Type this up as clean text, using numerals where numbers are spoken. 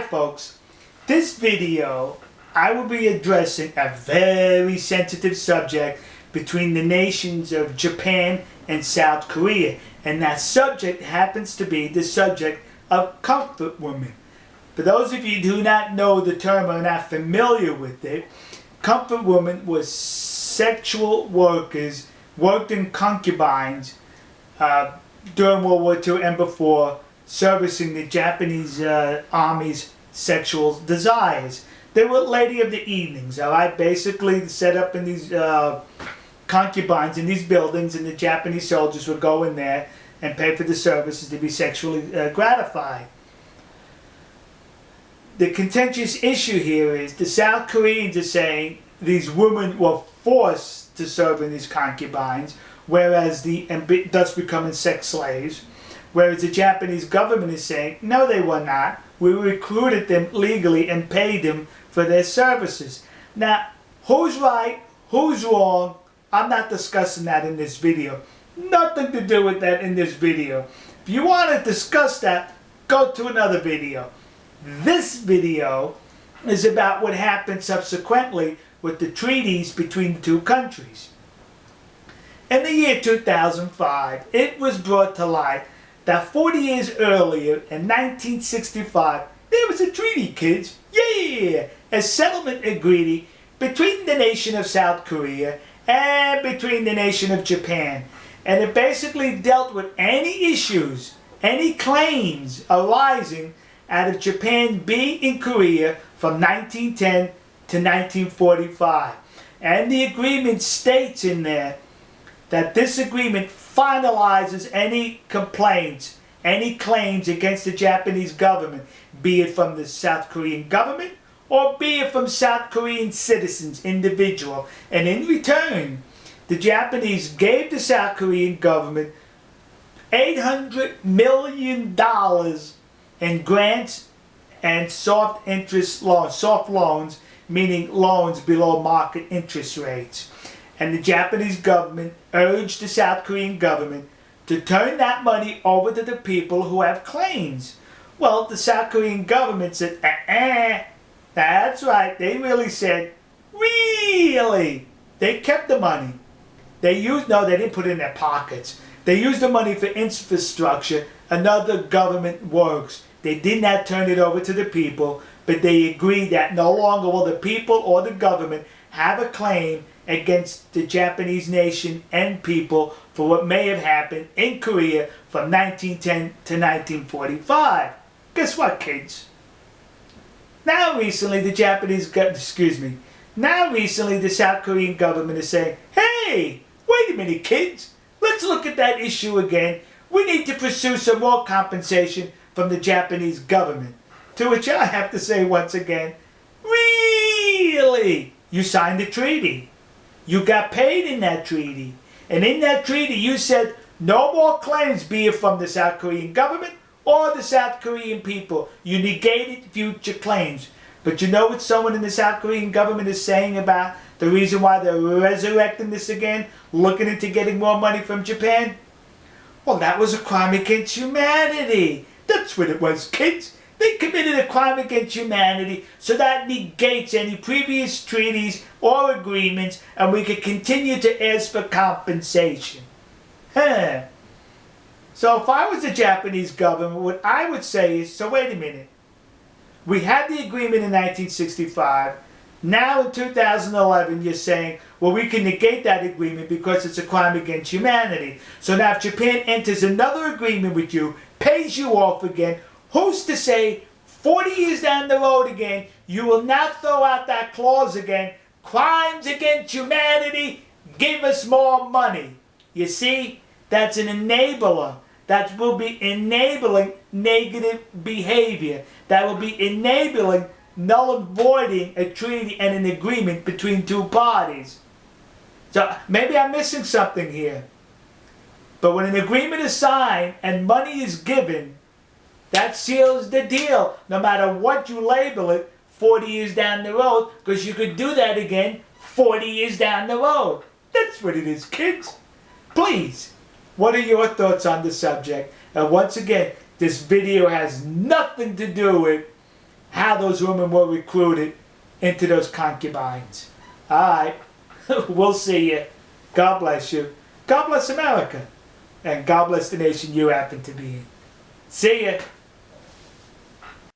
folks, this video I will be addressing a very sensitive subject between the nations of Japan and South Korea, and that subject happens to be the subject of comfort women. For those of you who do not know the term or are not familiar with it, comfort women was sexual workers, worked in concubines during World War II and before, servicing the Japanese army's sexual desires. They were lady of the evenings, alright? Basically set up in these concubines in these buildings, and the Japanese soldiers would go in there and pay for the services to be sexually gratified. The contentious issue here is the South Koreans are saying these women were forced to serve in these concubines, whereas thus becoming sex slaves. Whereas the Japanese government is saying, no, they were not. We recruited them legally and paid them for their services. Now, who's right, who's wrong, I'm not discussing that in this video. Nothing to do with that in this video. If you want to discuss that, go to another video. This video is about what happened subsequently with the treaties between the two countries. In the year 2005, it was brought to light that 40 years earlier, in 1965, there was a treaty, kids. Yeah! A settlement agreement between the nation of South Korea and between the nation of Japan. And it basically dealt with any issues, any claims arising out of Japan being in Korea from 1910 to 1945. And the agreement states in there that this agreement finalizes any complaints, any claims against the Japanese government, be it from the South Korean government or be it from South Korean citizens, individual. And in return, the Japanese gave the South Korean government $800 million in grants and soft interest loans, soft loans, meaning loans below market interest rates. And the Japanese government urged the South Korean government to turn that money over to the people who have claims. Well, the South Korean government said, that's right. They really said, really? They kept the money. They didn't put it in their pockets. They used the money for infrastructure and other government works. They did not turn it over to the people, but they agreed that no longer will the people or the government have a claim against the Japanese nation and people for what may have happened in Korea from 1910 to 1945. Guess what, kids? Now recently the South Korean government is saying, hey, wait a minute, kids. Let's look at that issue again. We need to pursue some more compensation from the Japanese government. To which I have to say once again, really? You signed a treaty. You got paid in that treaty. And in that treaty you said no more claims, be it from the South Korean government or the South Korean people. You negated future claims. But you know what someone in the South Korean government is saying about the reason why they're resurrecting this again, looking into getting more money from Japan? Well, that was a crime against humanity. That's what it was, kids. They committed a crime against humanity, so that negates any previous treaties or agreements, and we could continue to ask for compensation. So if I was the Japanese government, what I would say is, so wait a minute. We had the agreement in 1965. Now in 2011 you're saying, well, we can negate that agreement because it's a crime against humanity. So now if Japan enters another agreement with you, pays you off again, who's to say 40 years down the road again, you will not throw out that clause again, crimes against humanity, give us more money. You see, that's an enabler. That will be enabling negative behavior. That will be enabling null and voiding a treaty and an agreement between two parties. So maybe I'm missing something here. But when an agreement is signed and money is given, that seals the deal, no matter what you label it 40 years down the road, because you could do that again 40 years down the road. That's what it is, kids. Please, what are your thoughts on the subject? And once again, this video has nothing to do with how those women were recruited into those concubines. Alright, we'll see you. God bless you. God bless America. And God bless the nation you happen to be in. See ya.